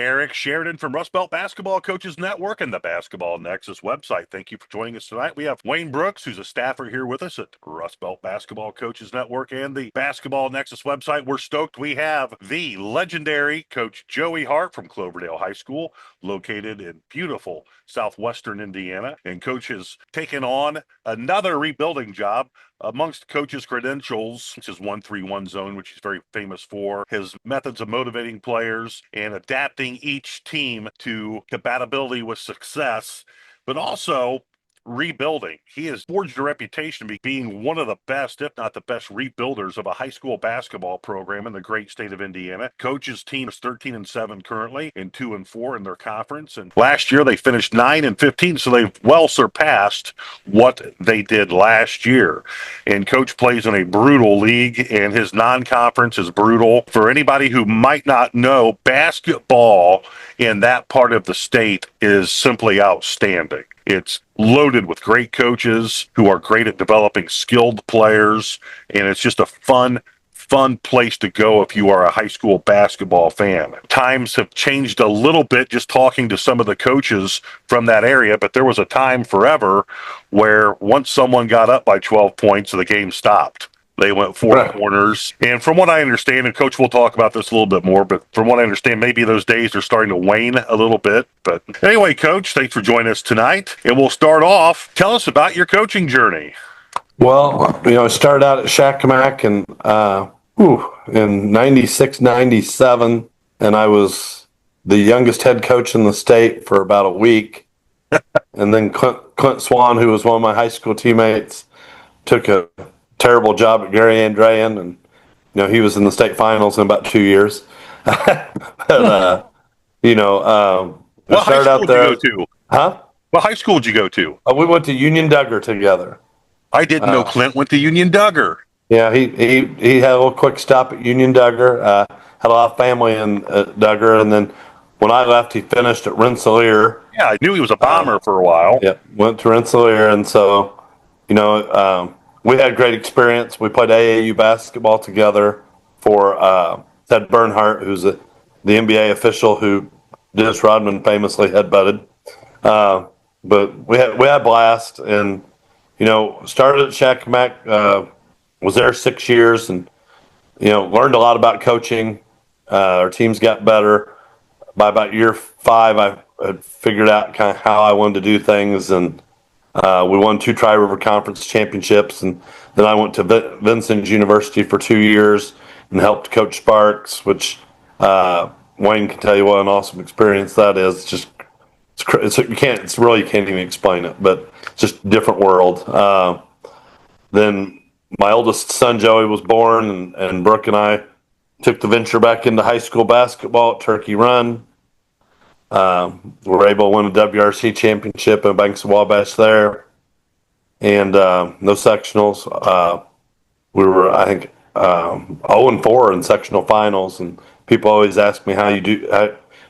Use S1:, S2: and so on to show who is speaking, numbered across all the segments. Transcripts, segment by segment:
S1: Eric Sheridan from Rust Belt Basketball Coaches Network and the Basketball Nexus website. Thank you for joining us tonight. We have Wayne Brooks, who's a staffer here with us at Rust Belt Basketball Coaches Network and the Basketball Nexus website. We're stoked. We have the legendary Coach Joey Hart from Cloverdale High School, located in beautiful southwestern Indiana. And Coach has taken on another rebuilding job. Amongst Coach's credentials, which is 1-3-1 zone, which he's very famous for, his methods of motivating players and adapting each team to compatibility with success, but also rebuilding. He has forged a reputation of being one of the best, if not the best, rebuilders of a high school basketball program in the great state of Indiana. Coach's team is 13-7 currently and 2-4 in their conference. And last year they finished 9-15, so they've well surpassed what they did last year. And Coach plays in a brutal league, and his non-conference is brutal. For anybody who might not know, basketball in that part of the state is simply outstanding. It's loaded with great coaches who are great at developing skilled players, and it's just a fun place to go if you are a high school basketball fan. Times have changed a little bit just talking to some of the coaches from that area, but there was a time forever where once someone got up by 12 points, the game stopped. They went four corners. And from what I understand, and Coach will talk about this a little bit more, but from what I understand, maybe those days are starting to wane a little bit. But anyway, Coach, thanks for joining us tonight. And we'll start off. Tell us about your coaching journey.
S2: Well, I started out at Shakamak in 96, 97, and I was the youngest head coach in the state for about a week. And then Clint Swan, who was one of my high school teammates, took a terrible job at Gary Andrean, and he was in the state finals in about 2 years. But
S1: what high school did you go to?
S2: Huh?
S1: What high school did you go to?
S2: We went to Union Duggar together.
S1: I didn't know Clint went to Union Duggar.
S2: Yeah, he had a little quick stop at Union Duggar. Had a lot of family in Duggar, and then when I left, he finished at Rensselaer.
S1: Yeah, I knew he was a bomber for a while.
S2: Yep, went to Rensselaer, and so we had great experience. We played AAU basketball together for Ted Bernhardt, who's the NBA official who Dennis Rodman famously headbutted. But we had blast, and started at Shakamak. Was there 6 years, and learned a lot about coaching. Our teams got better. By about year 5, I had figured out kind of how I wanted to do things, and we won 2 Tri-River Conference championships, and then I went to Vincennes University for 2 years and helped coach Sparks, which Wayne can tell you what an awesome experience that is. You can't even explain it, but it's just a different world. Then my oldest son Joey was born, and Brooke and I took the venture back into high school basketball at Turkey Run. We were able to win a WRC championship in Banks of Wabash there, and no sectionals. We were, I think, 0-4 in sectional finals, and people always ask me how you do.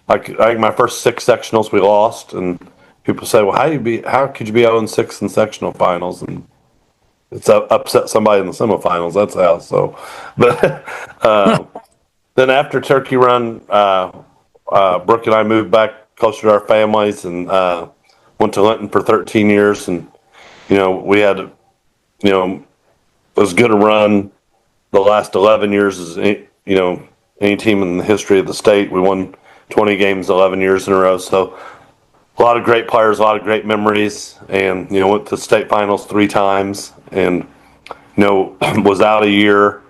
S2: I think my first 6 sectionals we lost, and people say, "Well, how could you be 0-6 in sectional finals?" And it's upset somebody in the semifinals. That's how. So, but then after Turkey Run, Brooke and I moved back closer to our families, and went to Linton for 13 years. And we had, as good a run the last 11 years as any team in the history of the state. We won 20 games 11 years in a row. So a lot of great players, a lot of great memories, and went to state finals 3 times, and was out a year,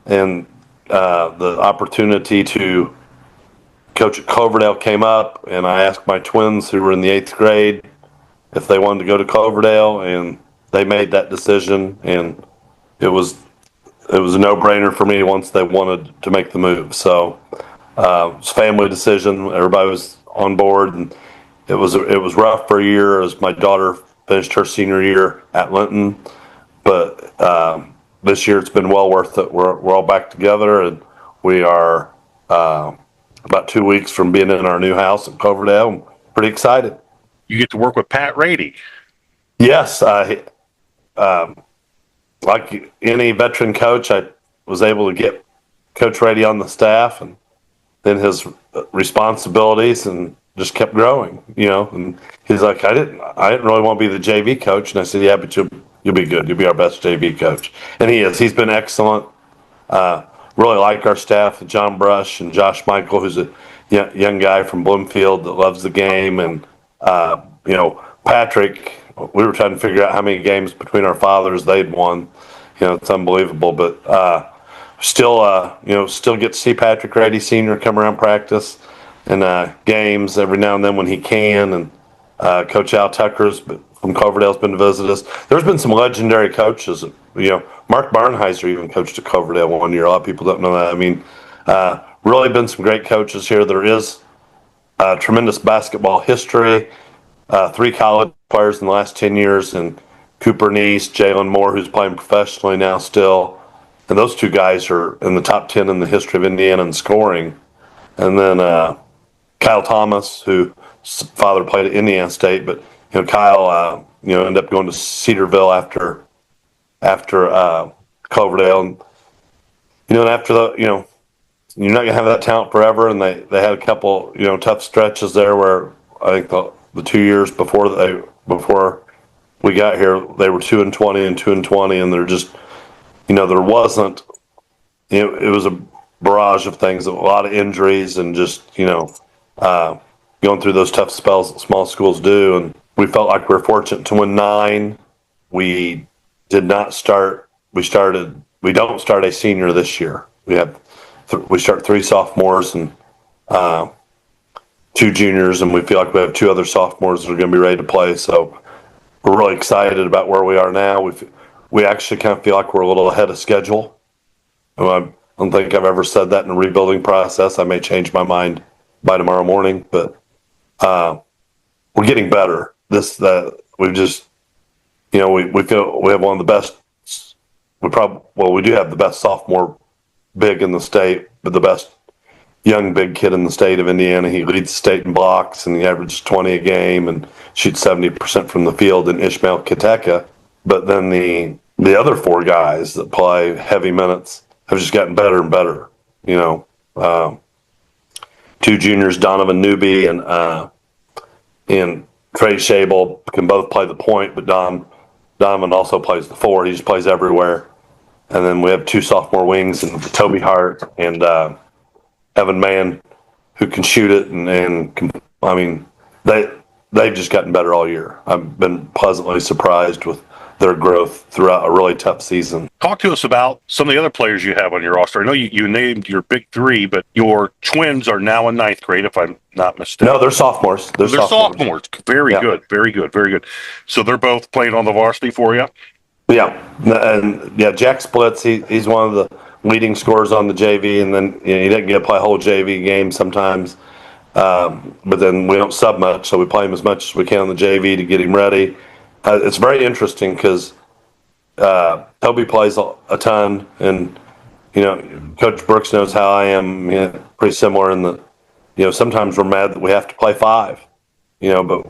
S2: and the opportunity to coach at Cloverdale came up, and I asked my twins who were in the 8th grade if they wanted to go to Cloverdale, and they made that decision, and it was a no-brainer for me once they wanted to make the move. So it was a family decision. Everybody was on board, and it was rough for a year as my daughter finished her senior year at Linton, but this year it's been well worth it. We're all back together, and we are about 2 weeks from being in our new house at Cloverdale. I'm pretty excited.
S1: You get to work with Pat Rady.
S2: Yes, like any veteran coach, I was able to get Coach Rady on the staff, and in his responsibilities and just kept growing, and he's like, I didn't really want to be the JV coach. And I said, yeah, but you'll be good. You'll be our best JV coach. And he is. He's been excellent. Really like our staff, John Brush and Josh Michael, who's a young guy from Bloomfield that loves the game. And, Patrick, we were trying to figure out how many games between our fathers they'd won. It's unbelievable. But still get to see Patrick Rady Sr. come around practice and games every now and then when he can. And Coach Al Tucker's from Cloverdale's been to visit us. There's been some legendary coaches. Mark Barnheiser even coached at Cloverdale one year. A lot of people don't know that. I mean, really been some great coaches here. There is tremendous basketball history. 3 college players in the last 10 years, and Cooper Neese, Jalen Moore, who's playing professionally now still. And those 2 guys are in the top 10 in the history of Indiana in scoring. And then Kyle Thomas, whose father played at Indiana State, but Kyle ended up going to Cedarville after Cloverdale, and after you're not gonna have that talent forever. And they had a couple tough stretches there where I think the 2 years before we got here, they were 2-20 and 2-20, and they're just there wasn't it was a barrage of things, a lot of injuries, and just going through those tough spells that small schools do. And we felt like we were fortunate to win 9. We don't start a senior this year. We start 3 sophomores and 2 juniors, and we feel like we have 2 other sophomores that are going to be ready to play. So we're really excited about where we are now. We actually kind of feel like we're a little ahead of schedule. I don't think I've ever said that in a rebuilding process. I may change my mind by tomorrow morning, but we're getting better. We've just, we feel we have one of the best. We do have the best sophomore big in the state, but the best young big kid in the state of Indiana. He leads the state in blocks, and he averages 20 a game and shoots 70% from the field in Ishmael Kiteka. But then the other 4 guys that play heavy minutes have just gotten better and better. 2 juniors, Donovan Newby and Trey Shable, can both play the point, but Donovan also plays the 4. He just plays everywhere. And then we have 2 sophomore wings, and Toby Hart and Evan Mann, who can shoot it, they've just gotten better all year. I've been pleasantly surprised with their growth throughout a really tough season.
S1: Talk to us about some of the other players you have on your roster. I know you named your big 3, but your twins are now in 9th grade, if I'm not mistaken.
S2: No, they're sophomores. They're
S1: sophomores. Very good. Very good. Very good. So they're both playing on the varsity for you?
S2: Yeah. And Jack Splits, he's one of the leading scorers on the JV, and then he doesn't get to play a whole JV game sometimes. But then we don't sub much, so we play him as much as we can on the JV to get him ready. It's very interesting because Toby plays a ton, and Coach Brooks knows how I am. Pretty similar in that sometimes we're mad that we have to play 5. But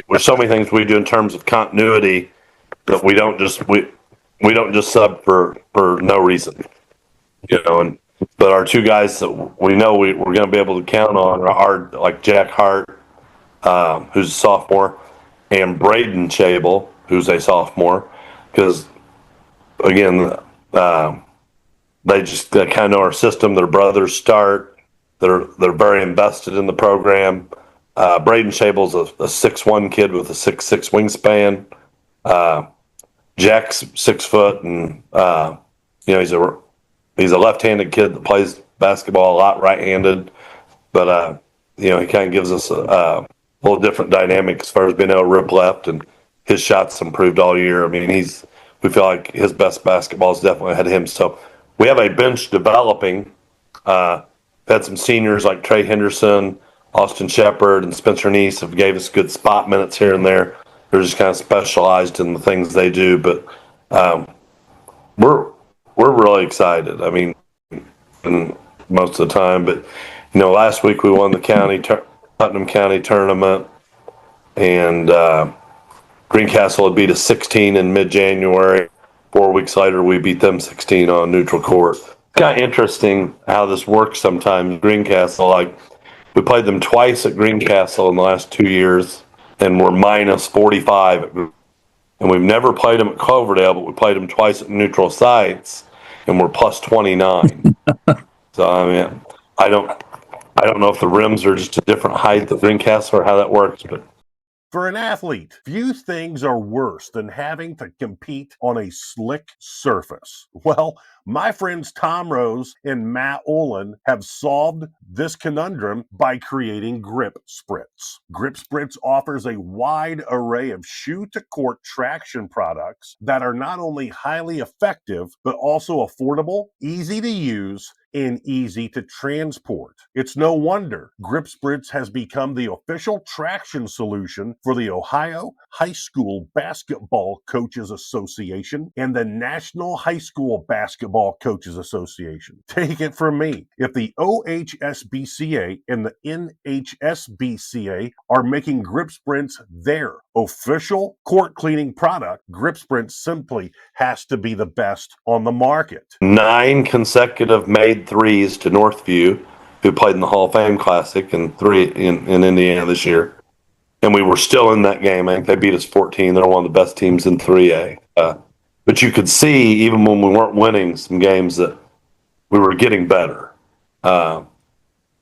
S2: there's so many things we do in terms of continuity that we don't just sub for no reason. But our 2 guys that we know we're going to be able to count on are like Jack Hart, who's a sophomore, and Braden Chable, who's a sophomore, because again, they kind of know our system. Their brothers start. They're very invested in the program. Braden Chable's a 6'1" kid with a 6'6" wingspan. Jack's 6 foot, and he's a left-handed kid that plays basketball a lot right-handed, but he kind of gives us a little different dynamic as far as being able to rip left, and his shots improved all year. I mean, we feel like his best basketball is definitely ahead of him. So we have a bench developing. Had some seniors like Trey Henderson, Austin Shepard, and Spencer Neese have gave us good spot minutes here and there. They're just kind of specialized in the things they do, but we're really excited. I mean, most of the time, but last week we won the Putnam County tournament, and Greencastle had beat us 16 in mid-January. 4 weeks later, we beat them 16 on neutral court. kind of interesting how this works sometimes. Greencastle, like we played them twice at Greencastle in the last 2 years, and we're minus 45 at and we've never played them at Cloverdale, but we played them twice at neutral sites, and we're plus 29. So I mean, I don't know if the rims are just a different height at Greencastle or how that works, but
S1: For an athlete, few things are worse than having to compete on a slick surface. Well, my friends Tom Rose and Matt Olin have solved this conundrum by creating Grip Spritz. Grip Spritz offers a wide array of shoe-to-court traction products that are not only highly effective, but also affordable, easy to use, and easy to transport. It's no wonder Grip Spritz has become the official traction solution for the Ohio High School Basketball Coaches Association and the National High School Basketball Coaches Association. Take it from me, if the OHSBCA and the NHSBCA are making Grip Spritz their official court cleaning product, Grip Spritz simply has to be the best on the market.
S2: 9 consecutive made threes to Northview, who played in the Hall of Fame Classic, and 3 in Indiana this year. And we were still in that game. I think they beat us 14. They're one of the best teams in 3A. But you could see, even when we weren't winning some games, that we were getting better. And,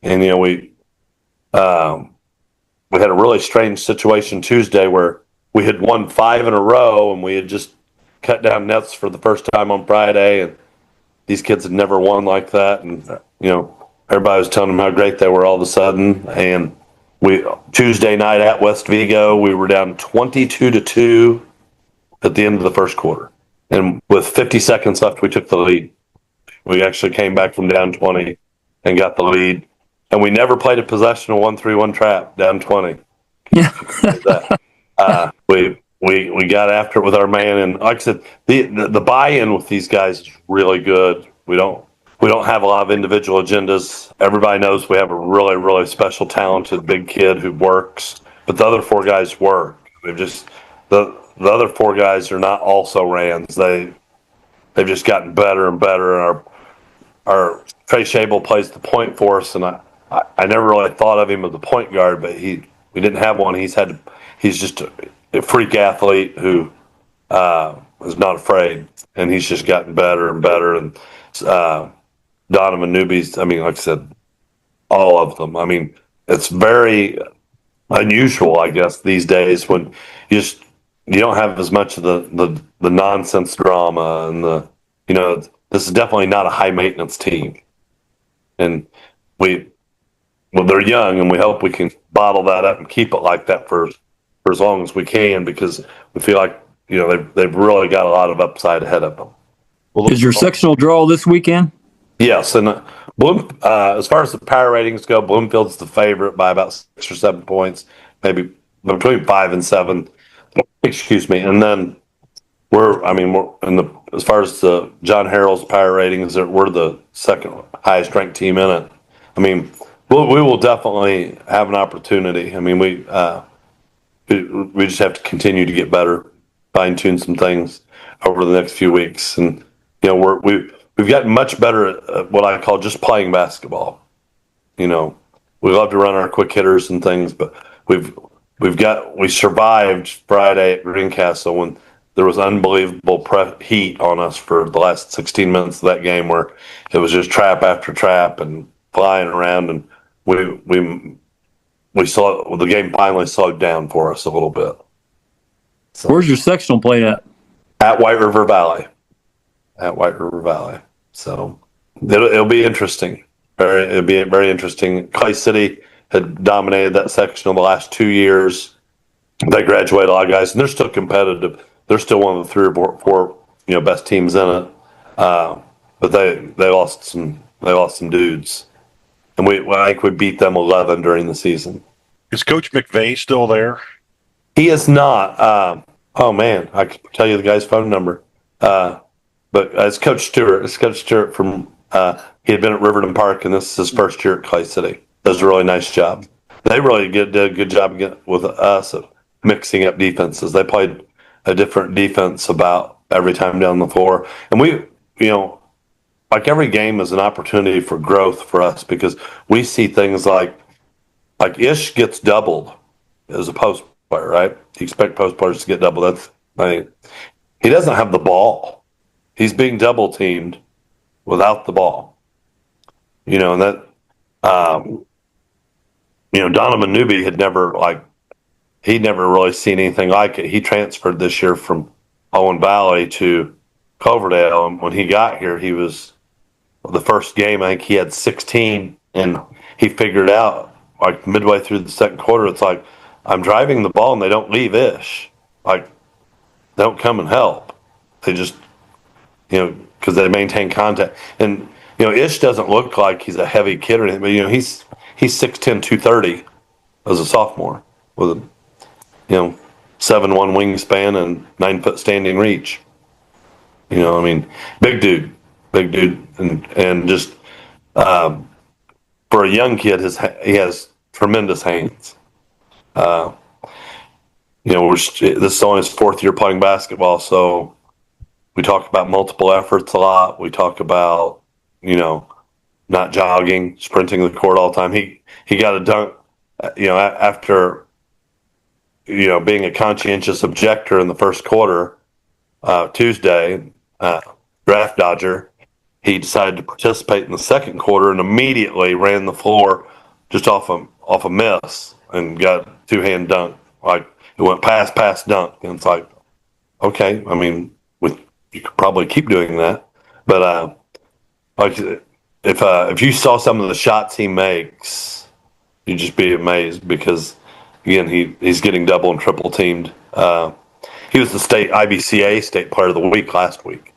S2: you know, we had a really strange situation Tuesday where we had won 5 in a row, and we had just cut down nets for the first time on Friday, and these kids had never won like that. And, you know, everybody was telling them how great they were all of a sudden. And Tuesday night at West Vigo, we were down 22-2 at the end of the first quarter. And with 50 seconds left, we took the lead. We actually came back from down 20 and got the lead. And we never played a possession of 1-3-1 trap down 20.
S3: Yeah.
S2: We got after it with our man, and like I said, the buy-in with these guys is really good. We don't have a lot of individual agendas. Everybody knows we have a really, really special, talented big kid who works, but the other 4 guys work. They've just the other 4 guys are not also rans. They've just gotten better and better. And our Trey Shable plays the point for us, and I never really thought of him as a point guard, but we didn't have one. He's just a freak athlete who is not afraid, and he's just gotten better and better. And Donovan Newby's, I mean, like I said, all of them. I mean, it's very unusual, I guess, these days when you don't have as much of the nonsense drama and this is definitely not a high maintenance team. And they're young, and we hope we can bottle that up and keep it like that for as long as we can, because we feel like, you know, they've really got a lot of upside ahead of them.
S3: Is your sectional draw this weekend?
S2: Yes, and as far as the power ratings go, Bloomfield's the favorite by about 6 or 7 points, maybe between 5 and 7. Excuse me, and then we're as far as the John Harrell's power ratings, we're the second highest ranked team in it. I mean, we will definitely have an opportunity. I mean, we just have to continue to get better, fine tune some things over the next few weeks, and you know we've gotten much better at what I call just playing basketball. You know, we love to run our quick hitters and things, but we survived Friday at Greencastle when there was unbelievable heat on us for the last 16 minutes of that game, where it was just trap after trap and flying around, and we saw the game finally slowed down for us a little bit. So,
S3: where's your sectional played at?
S2: At White River Valley. So it'll be interesting. It'll be very interesting. Clay City had dominated that sectional the last 2 years. They graduated a lot of guys, and they're still competitive. They're still one of the 3 or 4 best teams in it. But they lost some dudes, and I think we beat them 11 during the season.
S1: Is Coach McVeigh still there?
S2: He is not. Oh man, I could tell you the guy's phone number. But it's Coach Stewart. It's Coach Stewart from. He had been at Riverton Park, and this is his first year at Clay City. Does a really nice job. They really did a good job with us of mixing up defenses. They played a different defense about every time down the floor, and we like every game is an opportunity for growth for us because we see things like Ish gets doubled as a post player, right? You expect post players to get doubled. He doesn't have the ball. He's being double teamed without the ball. And that Donovan Newby he'd never really seen anything like it. He transferred this year from Owen Valley to Cloverdale, and when he got here, he was the first game. I think he had 16, and he figured out like midway through the second quarter, it's like I'm driving the ball and they don't leave Ish, like they don't come and help. They just because they maintain contact, and Ish doesn't look like he's a heavy kid or anything, but he's 6'10", 230 as a sophomore with a 7'1" wingspan and 9-foot standing reach. Big dude, and just for a young kid, he has tremendous hands. This is only his fourth year playing basketball, so we talk about multiple efforts a lot. We talk about not jogging, sprinting the court all the time. He got a dunk, after being a conscientious objector in the first quarter. Tuesday, draft dodger, he decided to participate in the second quarter and immediately ran the floor just off a miss and got a two-hand dunk. Like it went pass, dunk, and it's like, okay, you could probably keep doing that, but if you saw some of the shots he makes, you'd just be amazed because again he's getting double and triple teamed. He was the state IBCA State Player of the Week last week.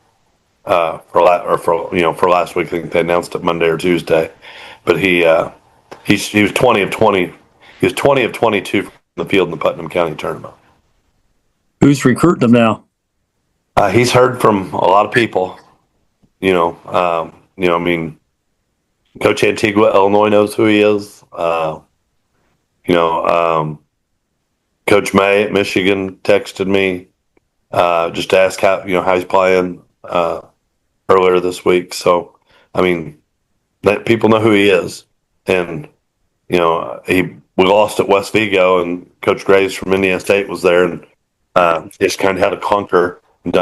S2: For last week, I think they announced it Monday or Tuesday. But he was 20 of 20. He was 20 of 22 from the field in the Putnam County tournament.
S3: Who's recruiting him now?
S2: He's heard from a lot of people. Coach Antigua, Illinois knows who he is. Coach May at Michigan texted me just to ask how he's playing earlier this week. So, that people know who he is, and we lost at West Vigo, and Coach Graves from Indiana State was there, and just kind of had a clunker, and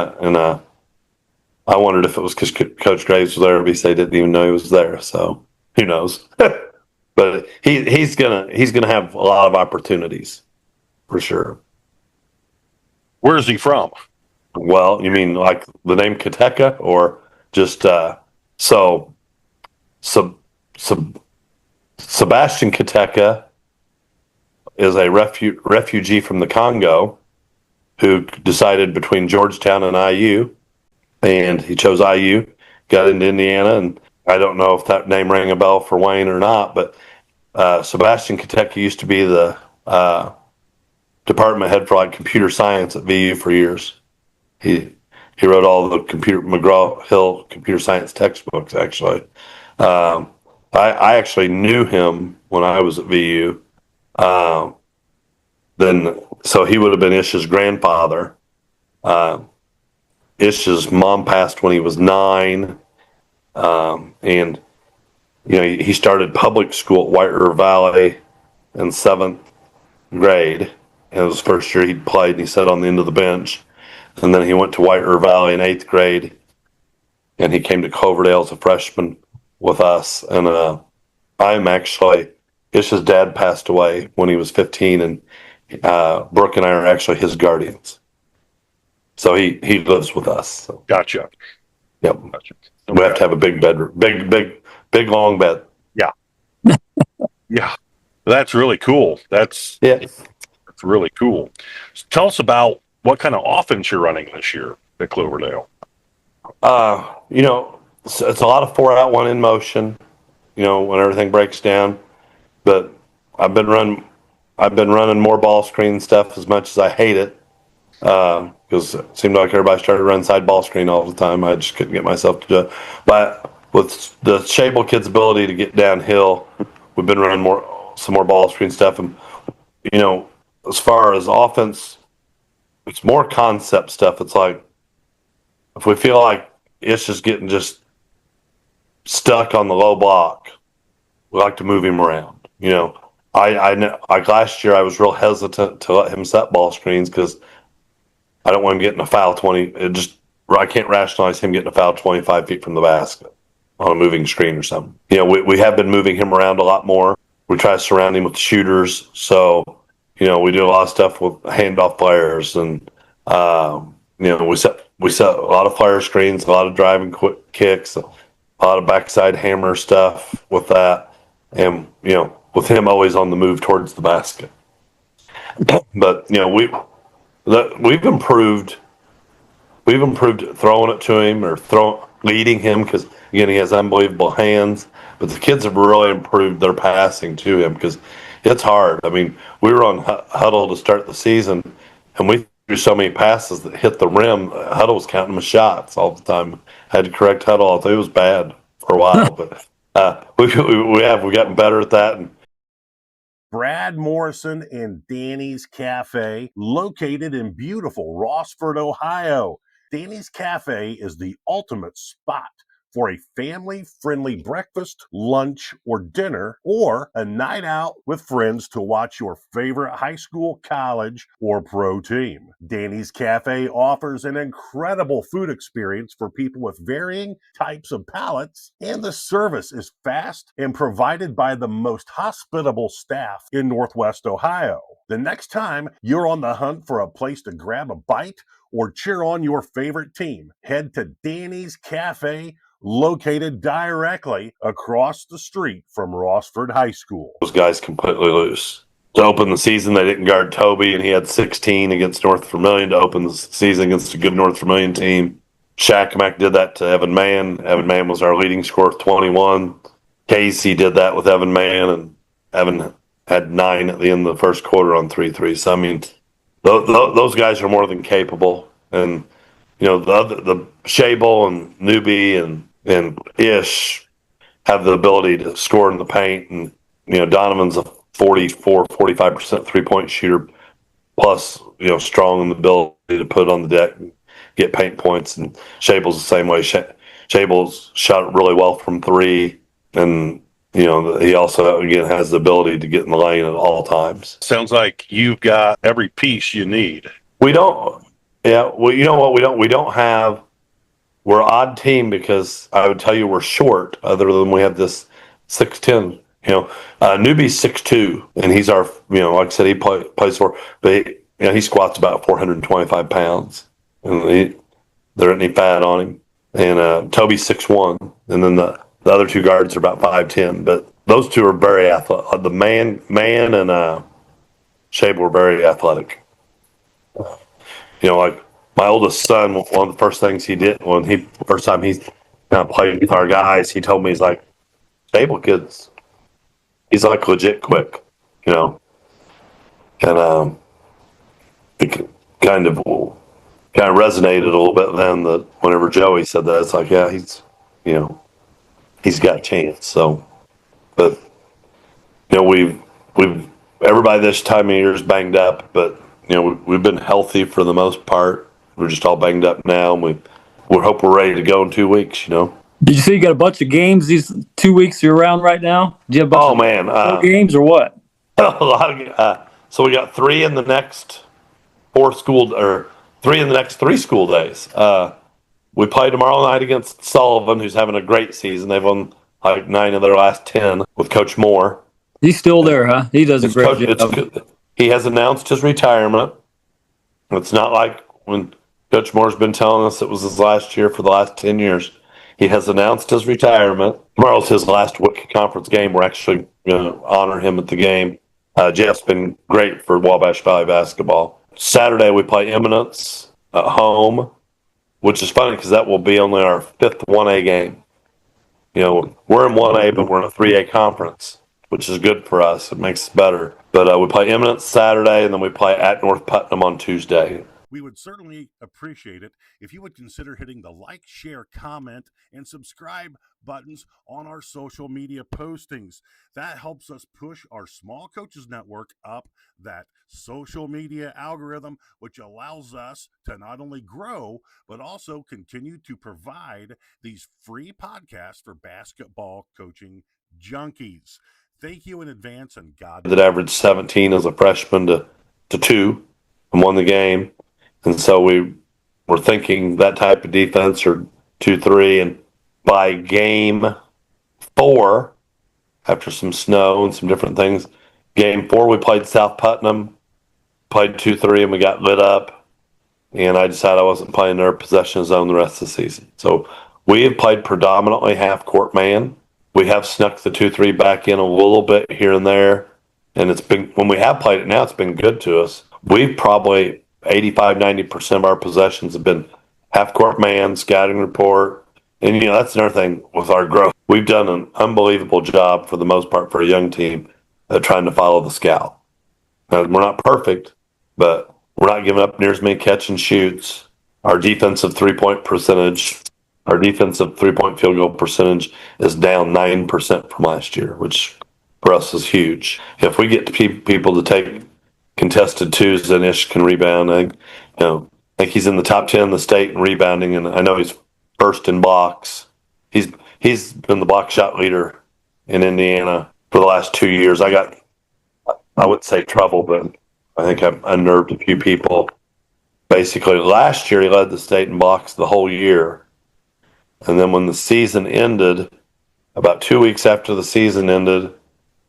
S2: I wondered if it was because Coach Graves was there, because they didn't even know he was there. So who knows? But he's gonna have a lot of opportunities. For sure.
S1: Where is he from?
S2: Well, you mean like the name Kateka, or just Sebastian Kateka is a refugee from the Congo who decided between Georgetown and IU, and he chose IU, got into Indiana, and I don't know if that name rang a bell for Wayne or not, but Sebastian Kateka used to be the department head for computer science at VU for years. He wrote all the McGraw-Hill computer science textbooks. Actually, I actually knew him when I was at VU. So he would have been Ish's grandfather. Ish's mom passed when he was 9, and he started public school at White River Valley in 7th grade. It was his first year he'd played, and he sat on the end of the bench. And then he went to White River Valley in 8th grade, and he came to Cloverdale as a freshman with us. And Ish's dad passed away when he was 15, and Brooke and I are actually his guardians. So he lives with us. So.
S1: Gotcha.
S2: Yep.
S1: Gotcha.
S2: We have to have a big bedroom, big long bed.
S1: Yeah. Yeah. That's really cool. That's really cool. So tell us about what kind of offense you're running this year at Cloverdale.
S2: It's a lot of 4-out, 1 in motion, when everything breaks down. But I've been running more ball screen stuff as much as I hate it. Because it seemed like everybody started running side ball screen all the time. I just couldn't get myself to do it. But with the Shable kids' ability to get downhill, we've been running some more ball screen stuff. And, as far as offense, it's more concept stuff. It's like, if we feel like Ish is getting just stuck on the low block, we like to move him around. You know, I know, like last year, I was real hesitant to let him set ball screens because I don't want him getting a foul 20. I can't rationalize him getting a foul 25 feet from the basket on a moving screen or something. You know, we have been moving him around a lot more. We try to surround him with shooters. So, you know, we do a lot of stuff with handoff players, and you know, we set a lot of flare screens, a lot of driving quick kicks, a lot of backside hammer stuff with that, and you know, with him always on the move towards the basket. But you know, we've improved throwing it to him or leading him, because again, he has unbelievable hands. But the kids have really improved their passing to him, because it's hard. I mean, we were on huddle to start the season, and we threw so many passes that hit the rim. Huddle was counting them as shots all the time. Had to correct Huddle. I thought it was bad for a while, but we've gotten better at that. And
S1: Brad Morrison and Danny's Cafe, located in beautiful Rossford, Ohio. Danny's Cafe is the ultimate spot for a family-friendly breakfast, lunch, or dinner, or a night out with friends to watch your favorite high school, college, or pro team. Danny's Cafe offers an incredible food experience for people with varying types of palates, and the service is fast and provided by the most hospitable staff in Northwest Ohio. The next time you're on the hunt for a place to grab a bite or cheer on your favorite team, head to Danny's Cafe, located directly across the street from Rossford High School.
S2: Those guys completely loose. To open the season, they didn't guard Toby, and he had 16 against North Vermilion to open the season against a good North Vermilion team. Shackamack did that to Evan Mann. Evan Mann was our leading scorer with 21. Casey did that with Evan Mann, and Evan had 9 at the end of the first quarter on 3-3. So, I mean, those guys are more than capable. And, you know, the Shable and Newbie and Ish have the ability to score in the paint. And, you know, Donovan's a 45% three-point shooter, plus, you know, strong in the ability to put it on the deck and get paint points. And Shable's the same way. Shable's shot really well from 3, and, you know, he also, again, has the ability to get in the lane at all times.
S1: Sounds like you've got every piece you need.
S2: We don't, yeah, well, you know what, we don't have, we're an odd team, because I would tell you we're short, other than we have this 6'10", you know, Newbie's 6'2", and he's our, you know, like I said, he plays for, but he squats about 425 pounds, and there isn't any fat on him. And Toby's 6'1", and then the other 2 guards are about 5'10", but those 2 are very athletic. The man and Shabe were very athletic. You know, like my oldest son, one of the first things he did when first time he kind of played with our guys, he told me, he's like, Shable kids, he's like legit quick, you know. And it kind of resonated a little bit then, that whenever Joey said that, it's like, yeah, he's got a chance. So, but you know, we've everybody this time of year is banged up, but you know, we've been healthy for the most part. We're just all banged up now, and we hope we're ready to go in 2 weeks. You know.
S3: Did you say you got a bunch of games these 2 weeks you're around right now? Do you have a bunch of games or what?
S2: A lot of. So we got 3 in the next 3 in the next 3 school days. We play tomorrow night against Sullivan, who's having a great season. They've won like 9 of their last 10 with Coach Moore.
S3: He's still there, huh? He does a great job.
S2: He has announced his retirement. It's not like when Coach Moore's been telling us it was his last year for the last 10 years. He has announced his retirement. Tomorrow's his last conference game. We're actually going to honor him at the game. Jeff's been great for Wabash Valley basketball. Saturday we play Eminence at home, which is funny because that will be only our 5th 1A game. You know, we're in 1A, but we're in a 3A conference, which is good for us. It makes us better. But we play Eminence Saturday, and then we play at North Putnam on Tuesday.
S1: We would certainly appreciate it if you would consider hitting the like, share, comment, and subscribe buttons on our social media postings. That helps us push our Small Coaches Network up that social media algorithm, which allows us to not only grow, but also continue to provide these free podcasts for basketball coaching junkies. Thank you in advance, and God.
S2: That averaged 17 as a freshman to 2 and won the game. And so we were thinking that type of defense or 2-3. And by game 4, after some snow and some different things, game 4 we played South Putnam, played 2-3, and we got lit up. And I decided I wasn't playing their possession zone the rest of the season. So we have played predominantly half-court man. We have snuck the 2-3 back in a little bit here and there. And it's been, when we have played it now, it's been good to us. We've probably 85-90% of our possessions have been half-court man, scouting report. And, that's another thing with our growth. We've done an unbelievable job for the most part for a young team at trying to follow the scout. Now, we're not perfect, but we're not giving up near as many catch and shoots. Our defensive three-point field goal percentage is down 9% from last year, which for us is huge. If we get people to take contested twos, then Ish can rebound. I think he's in the top 10 in the state in rebounding, and I know he's first in blocks. He's been the block shot leader in Indiana for the last 2 years. I wouldn't say trouble, but I think I've unnerved a few people. Basically, last year he led the state in blocks the whole year. And then when the season ended, about 2 weeks after the season ended,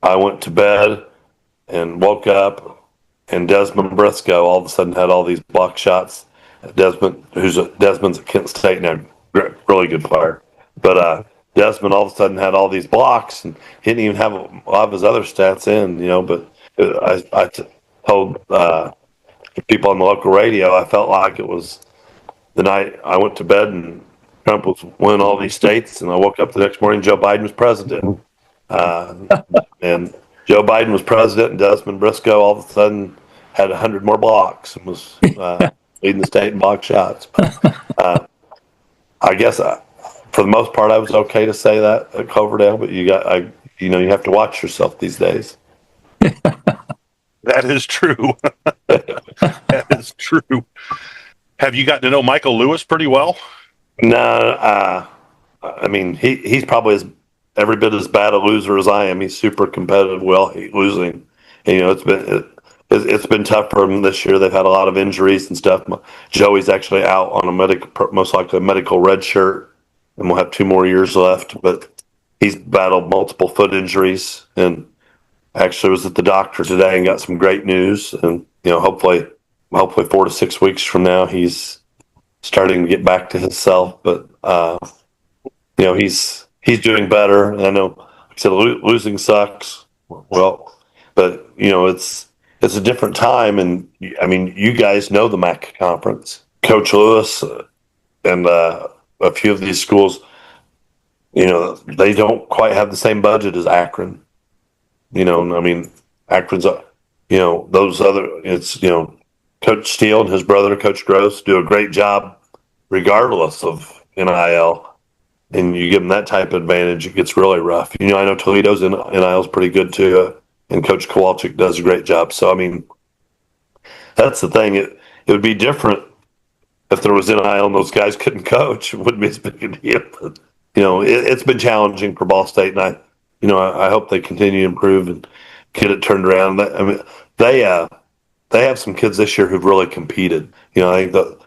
S2: I went to bed and woke up, and Desmond Briscoe all of a sudden had all these block shots. Desmond's at Kent State now, really good player. But Desmond all of a sudden had all these blocks, and he didn't even have a lot of his other stats in, But I told people on the local radio, I felt like it was the night I went to bed and Trump was winning all these states, and I woke up the next morning, Joe Biden was president. And Joe Biden was president, and Desmond Briscoe all of a sudden had 100 more blocks and was leading the state in block shots. I guess for the most part, I was okay to say that at Cloverdale, but you have to watch yourself these days.
S1: That is true. That is true. Have you gotten to know Michael Lewis pretty well?
S2: No, he's probably every bit as bad a loser as I am. He's super competitive. Well, he's losing. And, it's been tough for him this year. They've had a lot of injuries and stuff. Joey's actually out on most likely a medical red shirt, and we'll have 2 more years left. But he's battled multiple foot injuries, and actually was at the doctor today and got some great news. And hopefully 4 to 6 weeks from now, he's starting to get back to himself. But he's doing better. And I know, like I said, losing sucks. Well, but it's a different time. And you guys know the MAC conference. Coach Lewis and a few of these schools, they don't quite have the same budget as Akron. Akron's, those other, Coach Steele and his brother, Coach Gross, do a great job regardless of NIL. And you give them that type of advantage, it gets really rough. I know Toledo's NIL is pretty good too, and Coach Kowalczyk does a great job. So, that's the thing. It would be different if there was NIL and those guys couldn't coach. It wouldn't be as big a deal. But, it's been challenging for Ball State, and I hope they continue to improve and get it turned around. They have some kids this year who've really competed. I think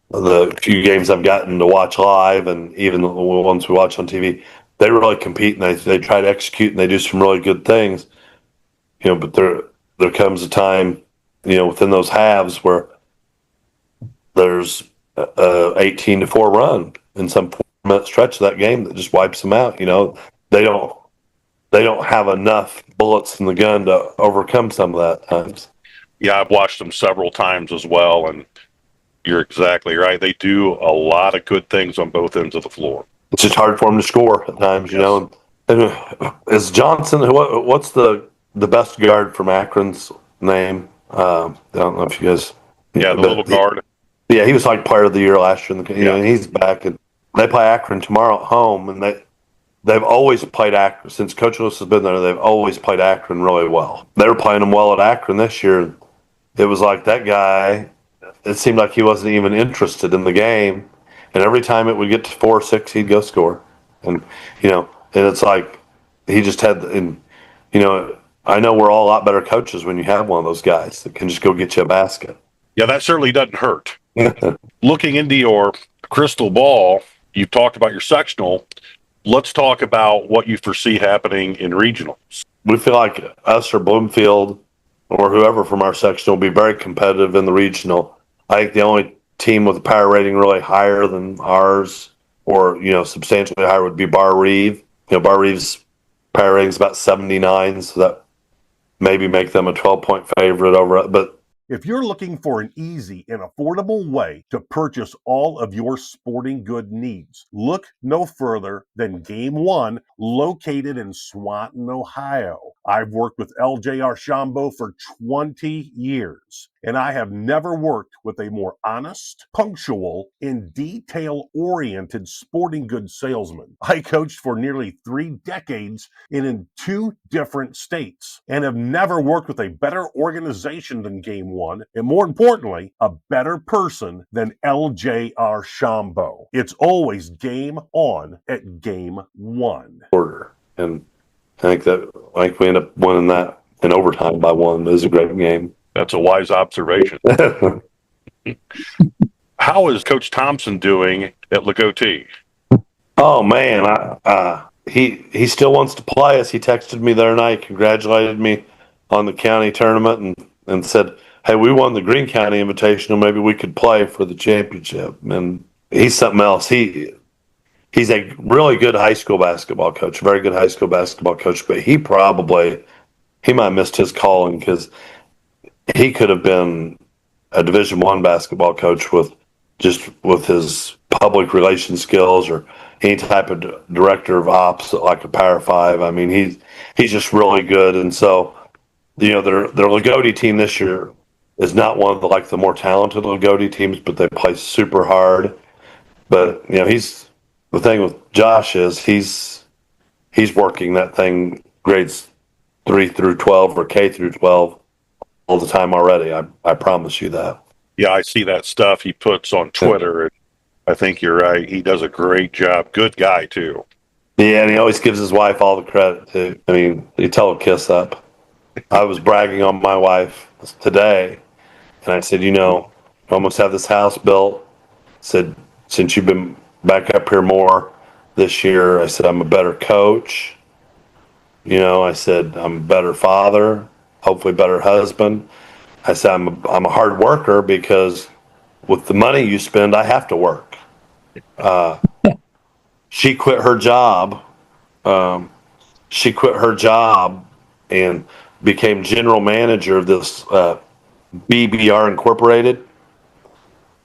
S2: the few games I've gotten to watch live, and even the ones we watch on TV, they really compete and they try to execute and they do some really good things. But there comes a time, within those halves where there's a 18-4 run in some 4-minute stretch of that game that just wipes them out. They don't have enough bullets in the gun to overcome some of that times.
S1: Yeah, I've watched them several times as well, and you're exactly right. They do a lot of good things on both ends of the floor.
S2: It's just hard for them to score at times, And is Johnson, what's the best guard from Akron's name? I don't know if you guys...
S1: Yeah, the little guard.
S2: Yeah, he was like player of the year last year. And he's back, and they play Akron tomorrow at home, and they've always played Akron since Coach Lewis has been there. They've always played Akron really well. They were playing them well at Akron this year. It was like that guy. It seemed like he wasn't even interested in the game, and every time it would get to 4-6, he'd go score, and and it's like he just had, and I know we're all a lot better coaches when you have one of those guys that can just go get you a basket.
S1: Yeah, that certainly doesn't hurt. Looking into your crystal ball, you've talked about your sectional. Let's talk about what you foresee happening in regionals.
S2: We feel like us or Bloomfield or whoever from our section will be very competitive in the regional. I think the only team with a power rating really higher than ours, or substantially higher, would be Bar Reeve. Bar Reeve's power rating is about 79, so that maybe make them a 12-point favorite over it. But
S4: if you're looking for an easy and affordable way to purchase all of your sporting good needs, look no further than Game One, located in Swanton, Ohio. I've worked with LJ Archambault for 20 years, and I have never worked with a more honest, punctual, and detail-oriented sporting goods salesman. I coached for nearly 3 decades and in 2 different states, and have never worked with a better organization than Game One, and more importantly, a better person than LJ Archambault. It's always game on at Game One.
S2: Order. And I think we end up winning that in overtime by 1. It was a great game.
S1: That's a wise observation. How is Coach Thompson doing at Lagotee?
S2: Oh man, he still wants to play us. He texted me the other night, congratulated me on the county tournament, and said, "Hey, we won the Greene County Invitational. Maybe we could play for the championship." And he's something else. He's a really good high school basketball coach, very good high school basketball coach. But he might have missed his calling, because he could have been a Division I basketball coach with his public relations skills, or any type of director of ops like a Power 5. I mean, he's just really good. And so, their Lagotee team this year is not one of the more talented Lagotee teams, but they play super hard. But the thing with Josh is he's working that thing grades 3 through 12 or K through 12 all the time already. I promise you that.
S1: Yeah, I see that stuff he puts on Twitter. And I think you're right. He does a great job. Good guy, too.
S2: Yeah, and he always gives his wife all the credit, too. I mean, you tell a kiss up. I was bragging on my wife today, and I said, I almost have this house built. I said, since you've been back up here more this year, I said, I'm a better coach. I said, I'm a better father, hopefully better husband. I said, I'm a hard worker, because with the money you spend, I have to work. She quit her job. And became general manager of this BBR Incorporated.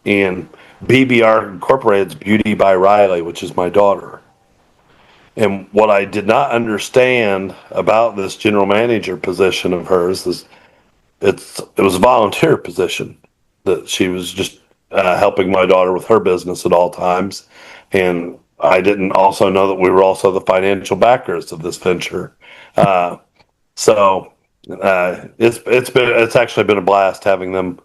S2: And BBR Incorporated is Beauty by Riley, which is my daughter. And what I did not understand about this general manager position of hers is it was a volunteer position, that she was just helping my daughter with her business at all times. And I didn't also know that we were also the financial backers of this venture. So it's actually been a blast having them.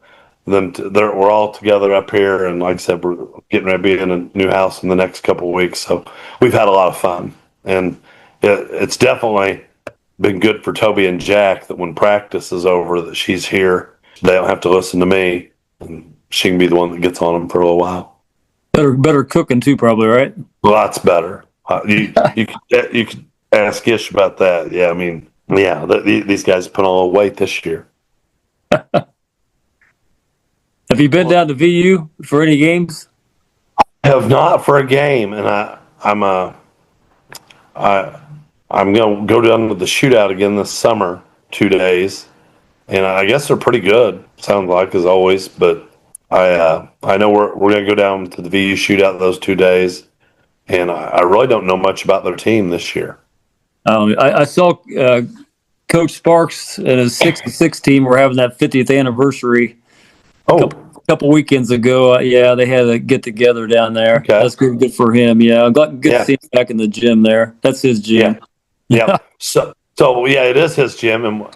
S2: We're all together up here, and like I said, we're getting ready to be in a new house in the next couple of weeks. So we've had a lot of fun, and it's definitely been good for Toby and Jack that when practice is over, that she's here. They don't have to listen to me, and she can be the one that gets on them for a little while.
S3: Better cooking too, probably, right?
S2: Lots better. You could ask Ish about that. Yeah, I mean, these guys put on a weight this year.
S3: Have you been down to VU for any games?
S2: I have not for a game, and I'm going to go down to the shootout again this summer, 2 days, and I guess they're pretty good. Sounds like, as always, but I know we're going to go down to the VU shootout those 2 days, and I really don't know much about their team this year.
S3: I saw Coach Sparks and his 6-6 team were having that 50th anniversary a couple weekends ago. Yeah, they had a get together down there.
S2: Okay.
S3: That's good for him. Yeah, good to see him back in the gym there. That's his gym.
S2: Yeah. So yeah, it is his gym. And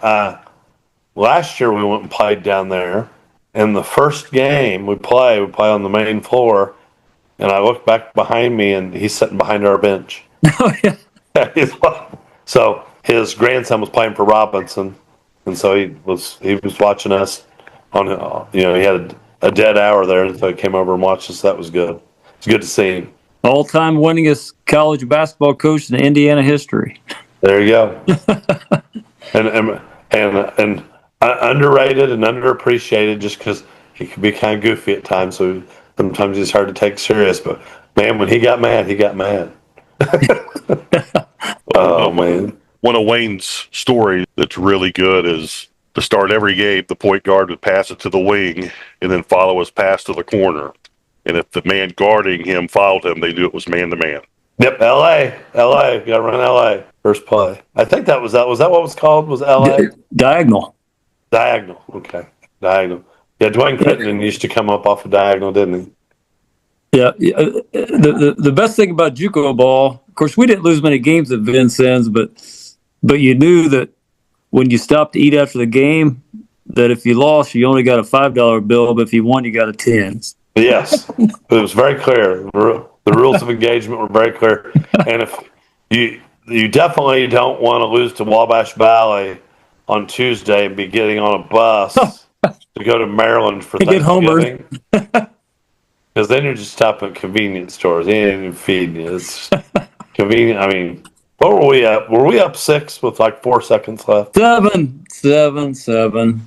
S2: last year we went and played down there. And the first game we play on the main floor. And I look back behind me, and he's sitting behind our bench.
S3: Oh yeah.
S2: So his grandson was playing for Robinson, and so he was watching us on. He had a dead hour there, and so he came over and watched us. That was good. It's good to see him.
S3: All-time winningest college basketball coach in Indiana history.
S2: There you go. and underrated and underappreciated just because he could be kind of goofy at times. So sometimes he's hard to take serious. But man, when he got mad, he got mad. Oh man.
S1: One of Wayne's stories that's really good is to start every game, the point guard would pass it to the wing and then follow his pass to the corner. And if the man guarding him fouled him, they knew it was man to man.
S2: Yep, LA, got to run LA first play. I think that was that. Was that what it was called? Was LA
S3: diagonal?
S2: Okay, diagonal. Yeah, Dwayne Crittenden used to come up off a diagonal, didn't he?
S3: Yeah. The best thing about JUCO ball, of course, we didn't lose many games at Vincennes, but you knew that when you stopped to eat after the game, that if you lost, you only got a $5 bill, but if you won, you got a 10.
S2: Yes, it was very clear. The rules of engagement were very clear, and if you definitely don't want to lose to Wabash Valley on Tuesday and be getting on a bus to go to Maryland for Thanksgiving. Because then you're just stopping at convenience stores. He ain't even feeding you. It's convenient. I mean, what were we up? Were we up 6 with like 4 seconds left?
S3: 7.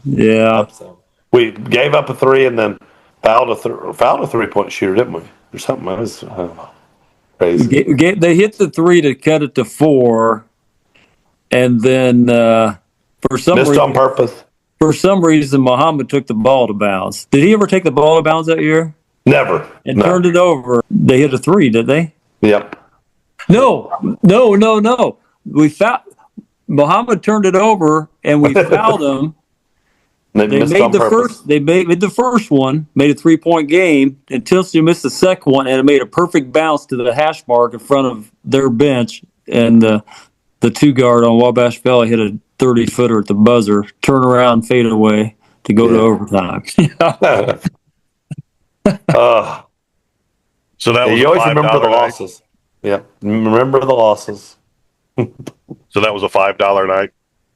S3: Yeah.
S2: We gave up a 3 and then fouled a 3-point shooter, didn't we? Or something. I don't know. Crazy.
S3: They hit the 3 to cut it to 4, and then for some
S2: missed
S3: reason,
S2: on purpose.
S3: For some reason, Muhammad took the ball to bounds. Did he ever take the ball to bounds that year?
S2: Never.
S3: And turned it over. They hit a 3, did they?
S2: Yep.
S3: No. We fouled. Muhammad turned it over, and we fouled him. They made the first one, made a 3-point game until she missed the second one, and it made a perfect bounce to the hash mark in front of their bench. And the 2-guard on Wabash Valley hit a 30-footer at the buzzer, turn around, fade away to go to overtime.
S1: So that was
S2: you always remember the losses. Yeah, remember the losses.
S1: So that was a $5 night.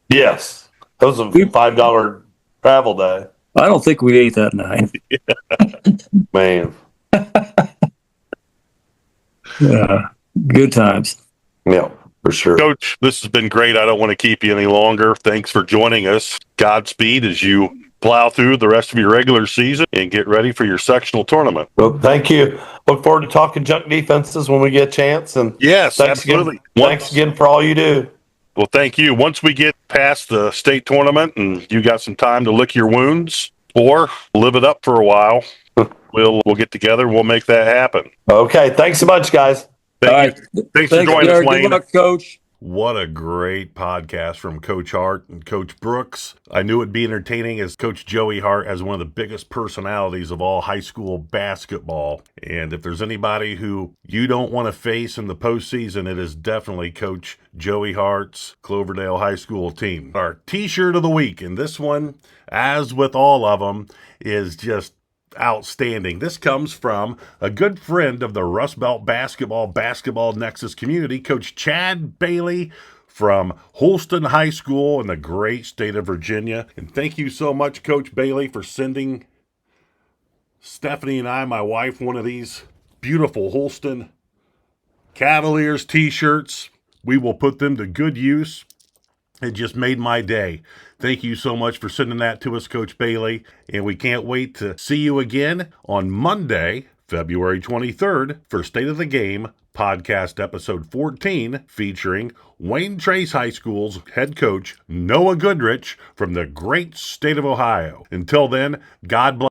S2: Yes, that was a $5 travel day.
S3: I don't think we ate that night.
S2: Man.
S3: Yeah, good times.
S2: Yeah, for sure.
S1: Coach, this has been great. I don't want to keep you any longer. Thanks for joining us. Godspeed as you plow through the rest of your regular season and get ready for your sectional tournament.
S2: Well, thank you. Look forward to talking junk defenses when we get a chance. And
S1: yes, absolutely.
S2: Thanks again for all you do.
S1: Well, thank you. Once we get past the state tournament and you got some time to lick your wounds or live it up for a while, we'll get together and we'll make that happen.
S2: Okay. Thanks so much, guys.
S1: Thanks for joining us, Wayne.
S3: Good luck, Coach.
S1: What a great podcast from Coach Hart and Coach Brooks. I knew it'd be entertaining as Coach Joey Hart has one of the biggest personalities of all high school basketball. And if there's anybody who you don't want to face in the postseason, it is definitely Coach Joey Hart's Cloverdale High School team. Our t-shirt of the week, and this one, as with all of them, is just outstanding. This comes from a good friend of the Rust Belt basketball Nexus community, Coach Chad Bailey from Holston High School in the great state of Virginia. And thank you so much, Coach Bailey, for sending Stephanie and I, my wife, one of these beautiful Holston Cavaliers t-shirts. We will put them to good use. It just made my day. Thank you so much for sending that to us, Coach Bailey. And we can't wait to see you again on Monday, February 23rd, for State of the Game podcast episode 14, featuring Wayne Trace High School's head coach, Noah Goodrich, from the great state of Ohio. Until then, God bless.